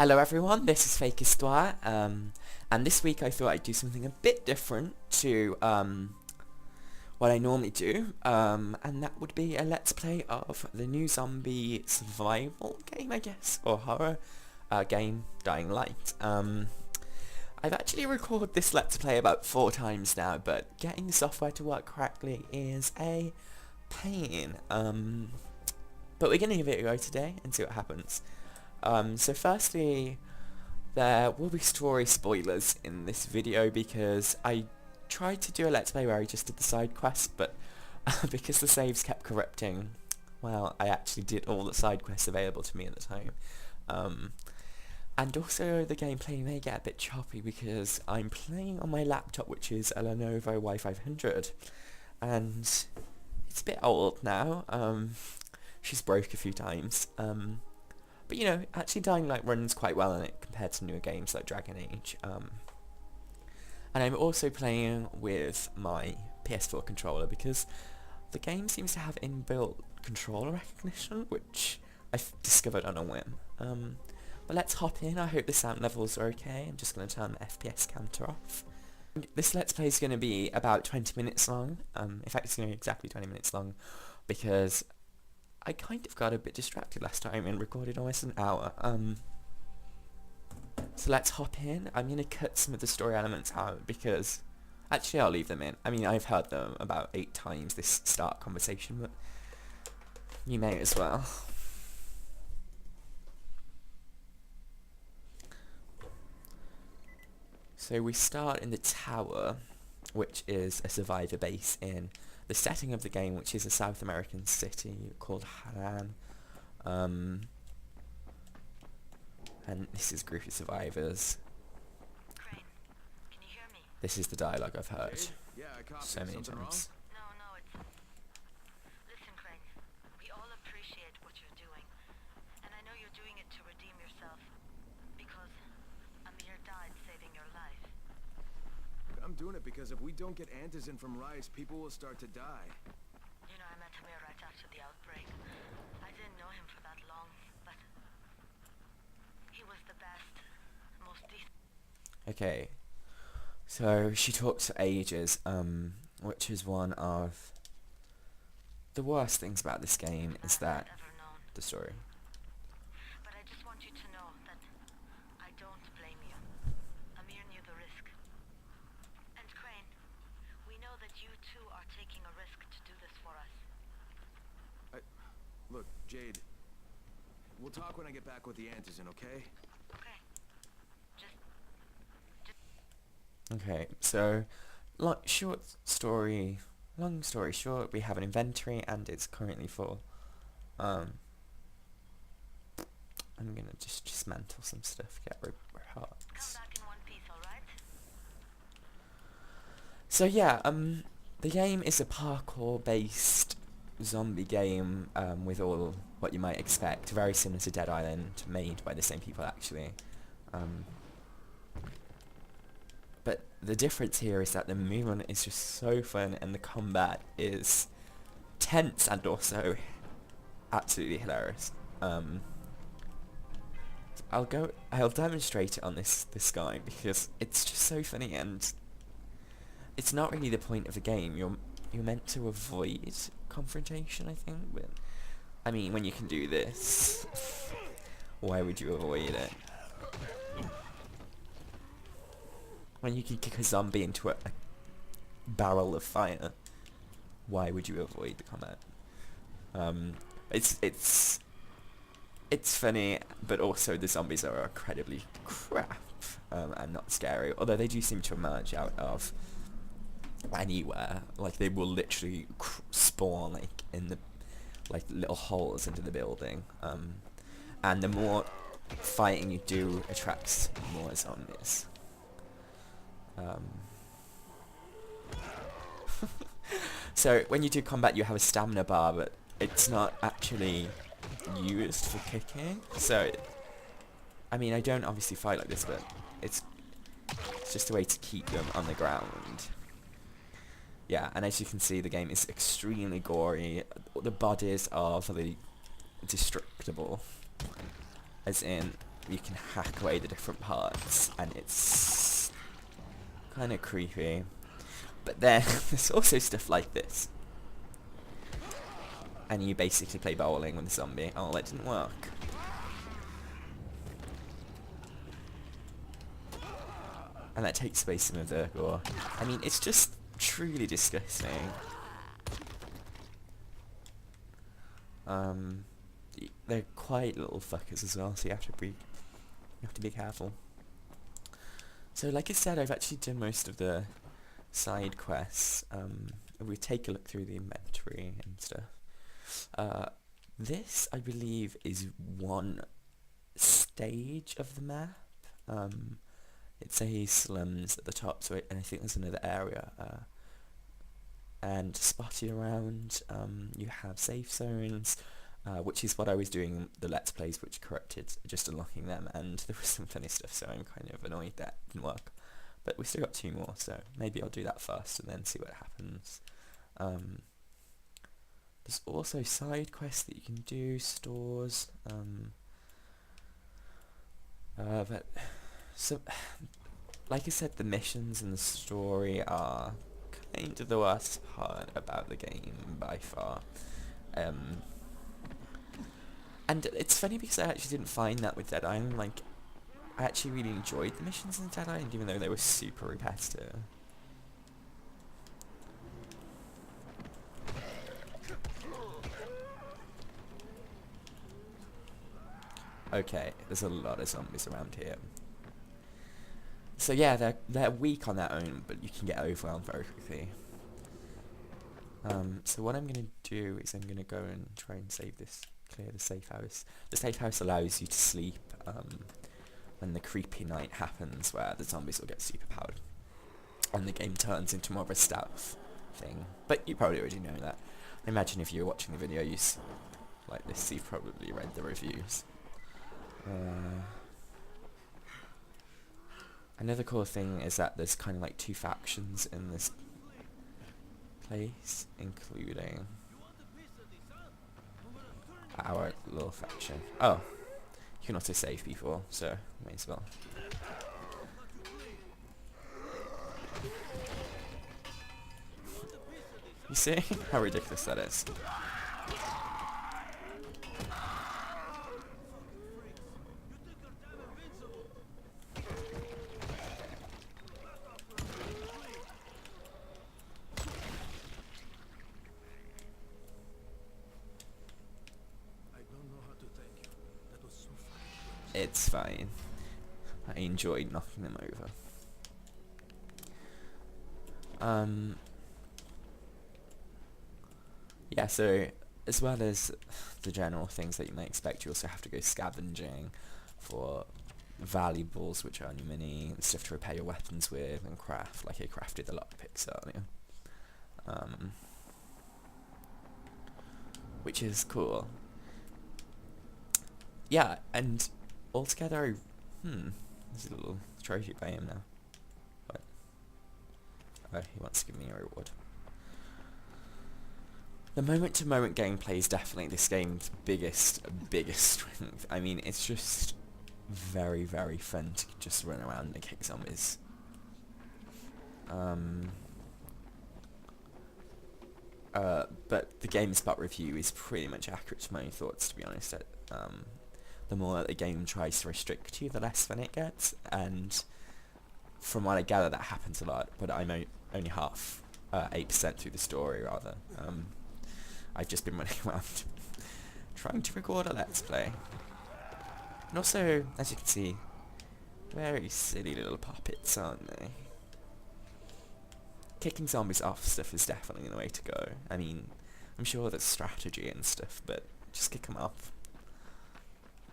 Hello everyone, this is fake Histoire, and this week I thought I'd do something a bit different to what I normally do, and that would be a let's play of the new zombie survival game, I guess, or horror game, Dying Light. I've actually recorded this let's play about 4 times now, but getting the software to work correctly is a pain. But we're going to give it a go today and see what happens. So firstly, there will be story spoilers in this video because I tried to do a let's play where I just did the side quests, but because the saves kept corrupting, well, I actually did all the side quests available to me at the time. And also the gameplay may get a bit choppy because I'm playing on my laptop, which is a Lenovo Y500, and it's a bit old now. She's broke a few times. But you know, actually Dying Light runs quite well on it compared to newer games like Dragon Age. And I'm also playing with my PS4 controller because the game seems to have inbuilt controller recognition, which I've discovered on a whim. But let's hop in. I hope the sound levels are okay. I'm just going to turn the FPS counter off. This let's play is going to be about 20 minutes long. In fact, it's going to be exactly 20 minutes long because I kind of got a bit distracted last time and recorded almost an hour. So let's hop in. I'm going to cut some of the story elements out because actually I'll leave them in. I mean, I've heard them about 8 times this start conversation, but you may as well. So we start in the tower, which is a survivor base in the setting of the game, which is a South American city called Harran. And this is a group of survivors. Crane, can you hear me? This is the dialogue I've heard so many No, times. it's... Listen, Crane, we all appreciate what you're doing. And I know you're doing it to redeem yourself. Because Amir died saving your life. I'm doing it because if we don't get antizin from Rice, people will start to die. You know, I met Amir right after the outbreak. I didn't know him for that long, but... he was the best, most decent... Okay, so she talks for ages, which is one of the worst things about this game is that ever known. the story. But I just want you to know that I don't blame you. Amir knew the risk. And Crane, we know that you too are taking a risk to do this for us. Look, Jade, we'll talk when I get back with the antizin, okay? Okay. Just... Okay, so long story short, we have an inventory and it's currently full. I'm gonna just dismantle some stuff, get rid of come hearts. back in one piece, alright? So yeah, the game is a parkour-based zombie game with all what you might expect, very similar to Dead Island, made by the same people actually. But the difference here is that the movement is just so fun and the combat is tense and also absolutely hilarious. I'll demonstrate it on this guy because it's just so funny, and it's not really the point of the game. You're meant to avoid confrontation, I think, but I mean, when you can do this, why would you avoid it? When you can kick a zombie into a barrel of fire, why would you avoid the combat? It's funny, but also the zombies are incredibly crap and not scary. Although they do seem to emerge out of anywhere, like they will literally spawn like in the little holes into the building. And the more fighting you do attracts more zombies. So when you do combat you have a stamina bar, but it's not actually used for kicking. So I mean, I don't obviously fight like this, but it's just a way to keep them on the ground. Yeah, and as you can see, the game is extremely gory. The bodies are really destructible, as in you can hack away the different parts, and it's kind of creepy. But then there's also stuff like this. And you basically play bowling with a zombie. Oh, that didn't work. And that takes away some of the gore. I mean, it's just truly disgusting. They're quite little fuckers as well, so you have to be careful. So like I said, I've actually done most of the side quests. We take a look through the inventory and stuff. This, I believe, is one stage of the map. It says slums at the top, so and I think there's another area. And spotted around, you have safe zones, which is what I was doing the Let's Plays, which corrupted just unlocking them, and there was some funny stuff, so I'm kind of annoyed that didn't work. But we still got 2 more, so maybe I'll do that first and then see what happens. There's also side quests that you can do, stores, but so, like I said, the missions and the story are kind of the worst part about the game by far. And it's funny because I actually didn't find that with Dead Island. Like, I actually really enjoyed the missions in Dead Island, even though they were super repetitive. Okay, there's a lot of zombies around here. So yeah, they're weak on their own, but you can get overwhelmed very quickly. So what I'm going to do is I'm going to go and try and clear the safe house. The safe house allows you to sleep when the creepy night happens, where the zombies will get superpowered, and the game turns into more of a stealth thing. But you probably already know that. I imagine if you're watching the videos like this, you've probably read the reviews. Another cool thing is that there's kind of like 2 factions in this place, including our little faction. Oh, you can also save people, so may as well. You see how ridiculous that is? It's fine. I enjoyed knocking them over. Yeah, so as well as the general things that you might expect, you also have to go scavenging for valuables, which earn you money, and stuff to repair your weapons with, and craft, like I crafted the lockpicks earlier. Which is cool. Yeah, and altogether, there's a little trophy by him now. What? Oh, he wants to give me a reward. The moment-to-moment gameplay is definitely this game's biggest strength. I mean, it's just very, very fun to just run around and kick zombies. But the GameSpot review is pretty much accurate to my own thoughts, to be honest. The more that the game tries to restrict you, the less fun it gets, and from what I gather, that happens a lot, but I'm only 8% through the story, rather. I've just been running around trying to record a Let's Play. And also, as you can see, very silly little puppets, aren't they? Kicking zombies off stuff is definitely the way to go. I mean, I'm sure there's strategy and stuff, but just kick them off.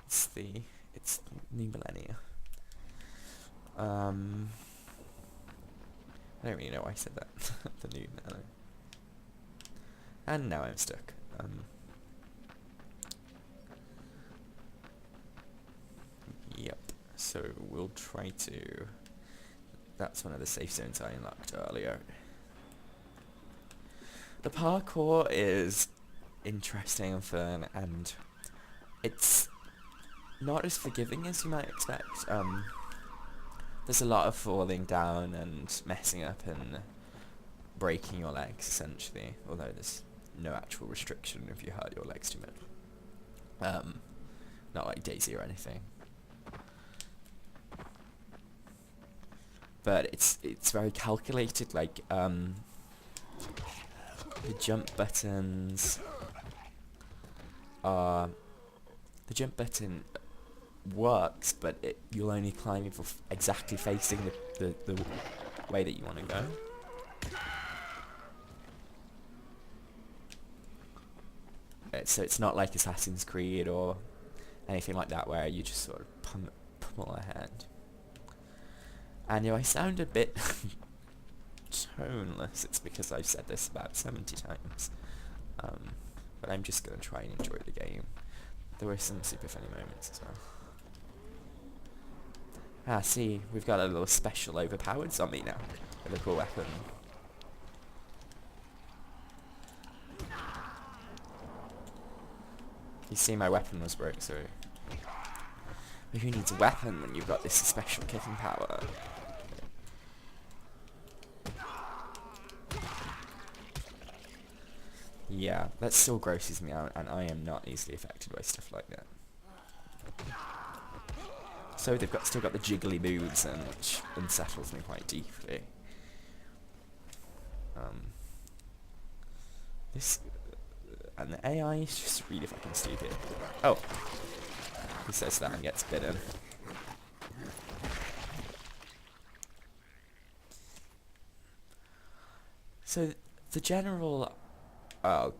It's new millennia. I don't really know why I said that. The new millennia. And now I'm stuck. Yep. So we'll try to... That's one of the safe zones I unlocked earlier. The parkour is interesting and fun, and it's not as forgiving as you might expect. There's a lot of falling down and messing up and breaking your legs, essentially, although there's no actual restriction if you hurt your legs too much. Not like Daisy or anything. But it's very calculated, like, the jump buttons are... The jump button works, but you'll only climb if you're exactly facing the way that you want to go. So it's not like Assassin's Creed or anything like that where you just sort of pummel ahead. And if I sound a bit toneless, it's because I've said this about 70 times. But I'm just going to try and enjoy the game. There were some super funny moments as well. Ah, see, we've got a little special overpowered zombie now with a cool weapon. You see, my weapon was broke, so... But who needs a weapon when you've got this special kicking power? Yeah, that still grosses me out, and I am not easily affected by stuff like that. So they've still got the jiggly moves, and which unsettles me quite deeply. And the AI is just really fucking stupid. Oh, he says that and gets bitten. So the general the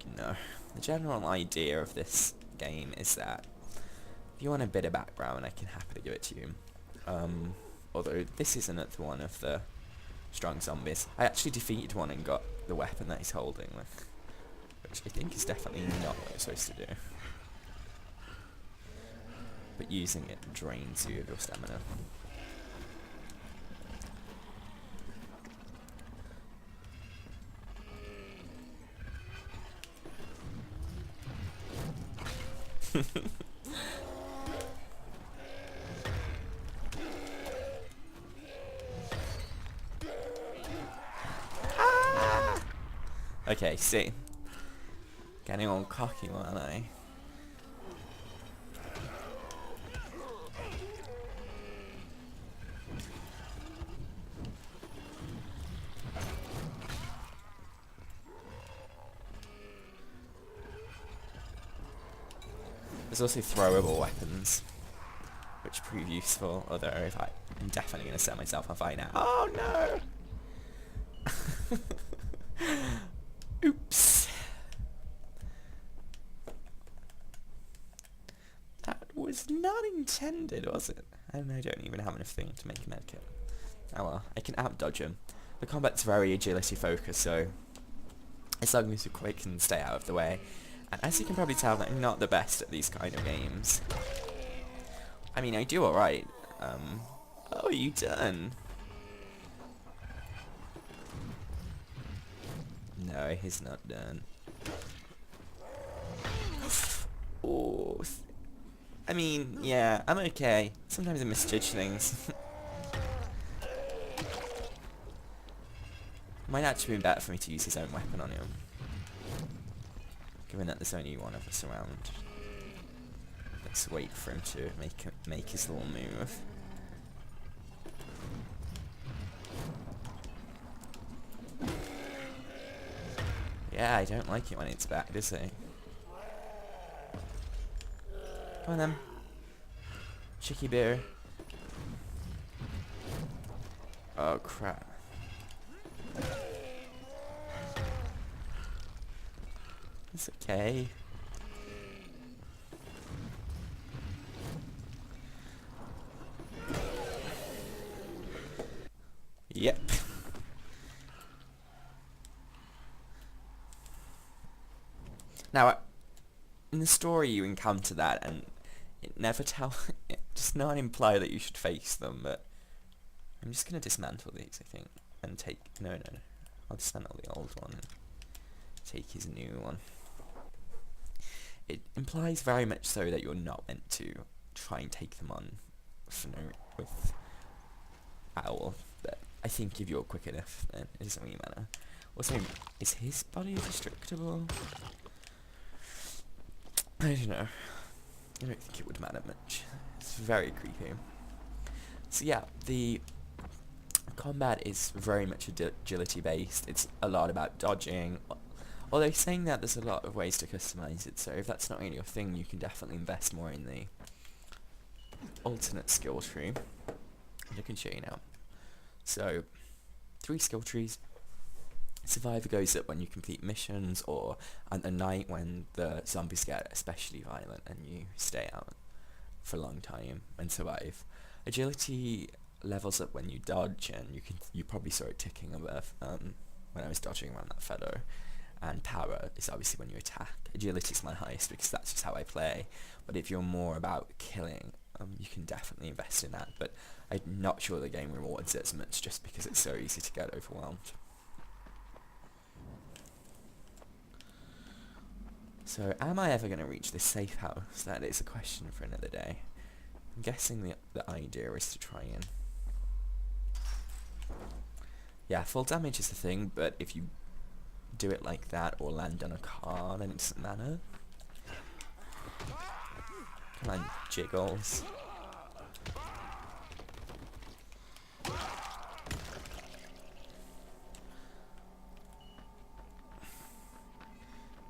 general idea of this game is that if you want a bit of background, I can happily give it to you. Although this isn't one of the strong zombies. I actually defeated one and got the weapon that he's holding, which I think is definitely not what you're supposed to do. But using it drains you of your stamina. Okay, see. Getting all cocky, aren't I? There's also throwable weapons, which prove useful, although I'm definitely going to set myself on fire now. Oh no! Oops. That was not intended, was it? And I don't even have enough thing to make a medkit. Oh well, I can out-dodge him. The combat's very agility focused, so as long as you're quick and stay out of the way. And as you can probably tell, I'm not the best at these kind of games. I mean, I do alright. Oh, you done? No, he's not done. Oh, I mean, yeah, I'm okay. Sometimes I misjudge things. Might actually be better for me to use his own weapon on him, given that there's only one of us around. Let's wait for him to make his little move. Yeah, I don't like it when it's back, does it? Come on then. Chicky bear. Oh crap. It's okay. Yep. Now, in the story you encounter that, and it never it does not imply that you should face them, but I'm just going to dismantle these, I think, and take, no, I'll dismantle the old one and take his new one. It implies very much so that you're not meant to try and take them on with Owl, but I think if you're quick enough, then it doesn't really matter. Also, is his body destructible? I don't know. I don't think it would matter much. It's very creepy. So yeah, the combat is very much agility based. It's a lot about dodging. Although saying that, there's a lot of ways to customize it, so if that's not really your thing, you can definitely invest more in the alternate skill tree. I can show you now. So, 3 skill trees. Survivor goes up when you complete missions, or at the night when the zombies get especially violent and you stay out for a long time and survive. Agility levels up when you dodge, and you probably saw it ticking above when I was dodging around that fellow. And power is obviously when you attack. Agility is my highest because that's just how I play. But if you're more about killing, you can definitely invest in that. But I'm not sure the game rewards it as much just because it's so easy to get overwhelmed. So, am I ever going to reach this safe house? That is a question for another day. I'm guessing the idea is to try and... Yeah, full damage is the thing, but if you do it like that or land on a car, then it doesn't matter. Come on, jiggles.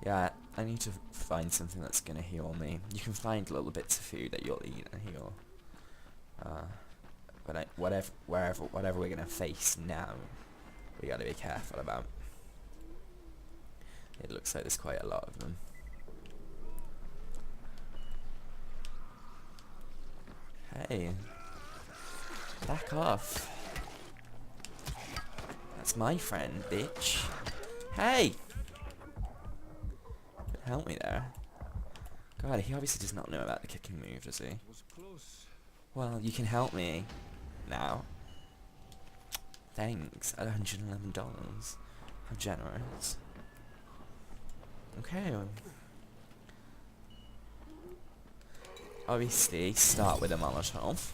Yeah, I need to find something that's gonna heal me. You can find little bits of food that you'll eat and heal. But whatever we're gonna face now, we gotta be careful about. It looks like there's quite a lot of them. Hey, back off. That's my friend, bitch. Hey! Help me there. God, he obviously does not know about the kicking move, does he? Well, you can help me now. Thanks. At $111. How generous. Okay. Obviously, start with a Molotov.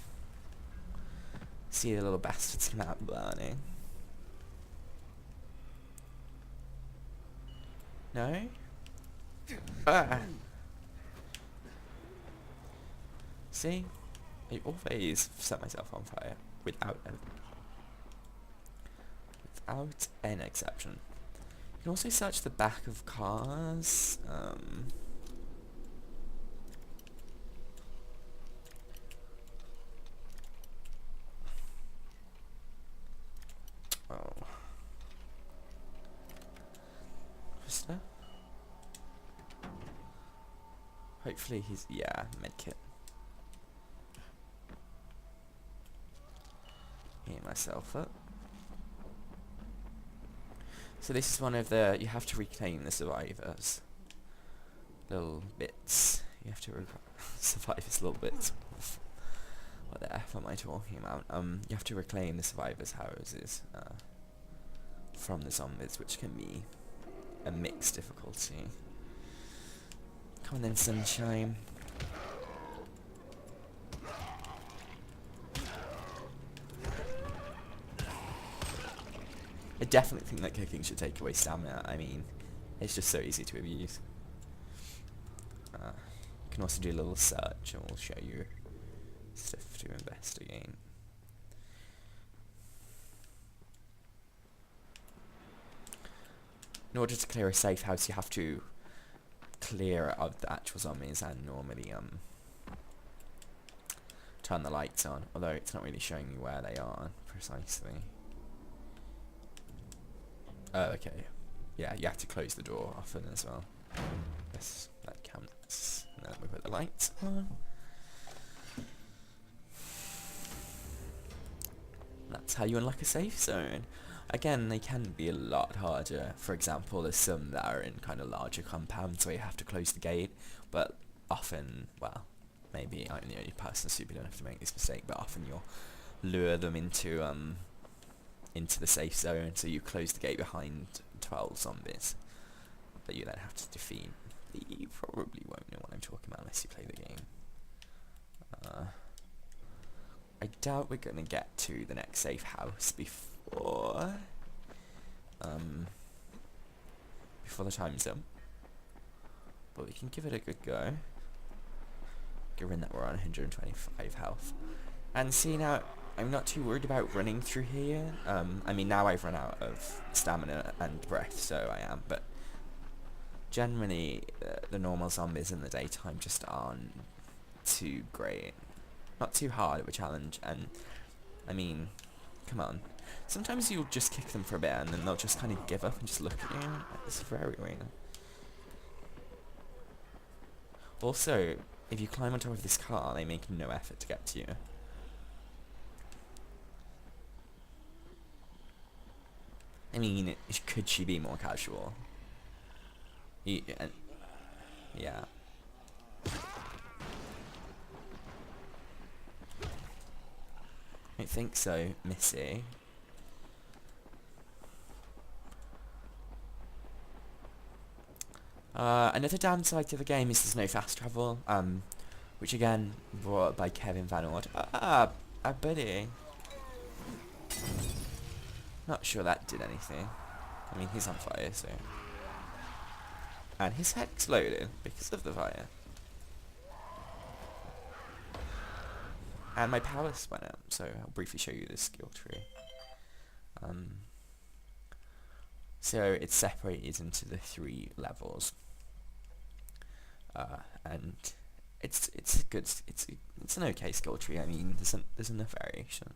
See the little bastard's map burning. No? Ah. See? I always set myself on fire without an exception. You can also search the back of cars. Oh. Krista? Hopefully he's, yeah, medkit. Heal myself up. So this is one of the, you have to reclaim the survivors. Little bits. You have to survivors little bits. What the F am I talking about? You have to reclaim the survivors' houses from the zombies, which can be a mixed difficulty. Come on then, sunshine. I definitely think that kicking should take away stamina. I mean, it's just so easy to abuse. You can also do a little search and we'll show you stuff to investigate. In order to clear a safe house, you have to clear it of the actual zombies and normally turn the lights on, although it's not really showing you where they are precisely. Oh, okay. Yeah, you have to close the door often as well. Yes, that counts. And then we put the lights on. That's how you unlock a safe zone. Again, they can be a lot harder. For example, there's some that are in kind of larger compounds where you have to close the gate, but often, well, maybe I'm the only person who don't have to make this mistake, but often you'll lure them into the safe zone, so you close the gate behind 12 zombies that you then have to defeat. You probably won't know what I'm talking about unless you play the game. I doubt we're gonna get to the next safe house before the time's up. But we can give it a good go, given that we're on 125 health. And see, now, I'm not too worried about running through here. I mean, now I've run out of stamina and breath, so I am, but generally, the normal zombies in the daytime just aren't too great. Not too hard of a challenge, and, I mean, come on. Sometimes you'll just kick them for a bit, and then they'll just kind of give up and just look at you. It's very weird. Also, if you climb on top of this car, they make no effort to get to you. I mean, could she be more casual? Yeah. I think so, Missy. Another downside to the game is there's no fast travel, which again, brought up by Kevin Van Ord. Our buddy. Not sure that did anything. I mean, he's on fire, so... And his head exploded because of the fire. And my powers went up, so I'll briefly show you this skill tree. So it's separated into the 3 levels. And it's a good, it's an okay skill tree. I mean, there's enough variation.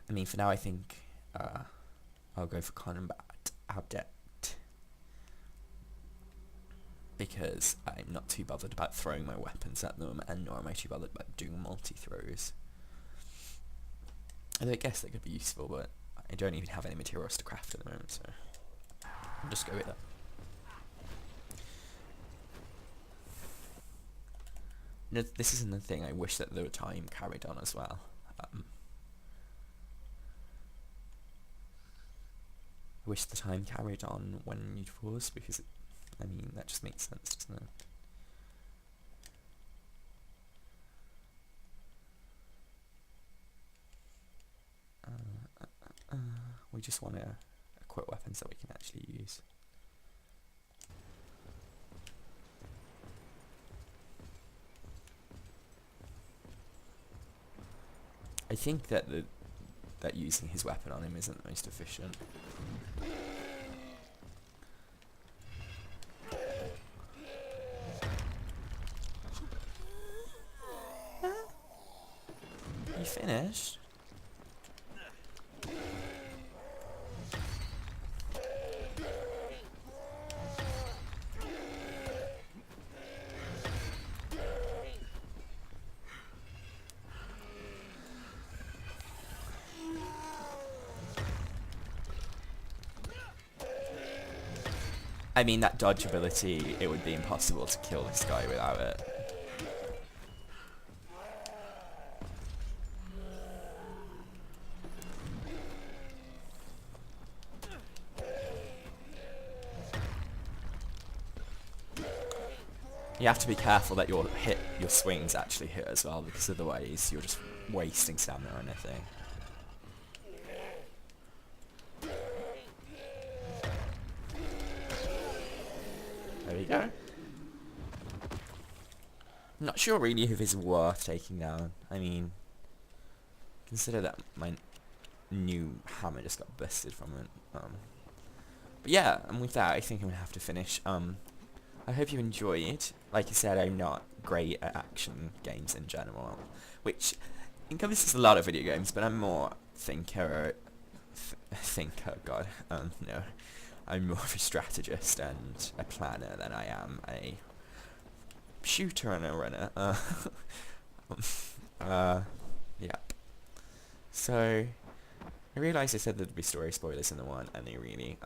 I mean, for now, I think I'll go for combat adept, because I'm not too bothered about throwing my weapons at them, and nor am I too bothered about doing multi-throws. Although I guess that could be useful, but I don't even have any materials to craft at the moment, so I'll just go with that. No, this isn't the thing. I wish that the time carried on as well. I wish the time carried on when you'd pause, because I mean, that just makes sense, doesn't it? We just want to equip weapons that we can actually use. I think that that using his weapon on him isn't the most efficient. You finished? I mean, that dodge ability, it would be impossible to kill this guy without it. You have to be careful that your swings actually hit as well, because otherwise you're just wasting stamina or anything. There we go. I'm not sure really if it's worth taking down. I mean, consider that my new hammer just got busted from it. But yeah, and with that, I think I'm gonna have to finish. I hope you enjoyed. Like I said, I'm not great at action games in general, which encompasses a lot of video games, but I'm more thinker, god, no. I'm more of a strategist and a planner than I am a shooter and a runner. Yeah. So, I realised I said there'd be story spoilers in the one, and they really,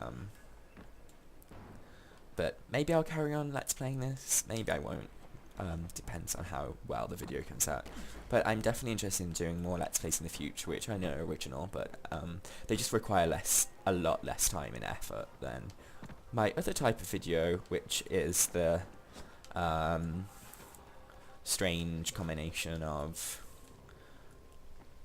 but maybe I'll carry on let's playing this, maybe I won't. Depends on how well the video comes out. But I'm definitely interested in doing more let's plays in the future, which I know are original, but they just require a lot less time and effort than my other type of video, which is the strange combination of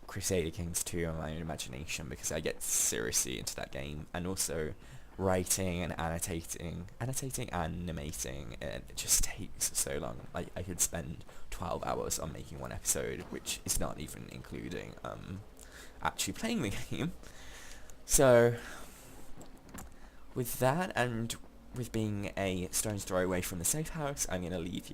Crusader Kings 2 and my own imagination, because I get seriously into that game, and also writing and animating, it just takes so long. I could spend 12 hours on making one episode, which is not even including actually playing the game. So with that, and with being a stone's throw away from the safe house, I'm going to leave you.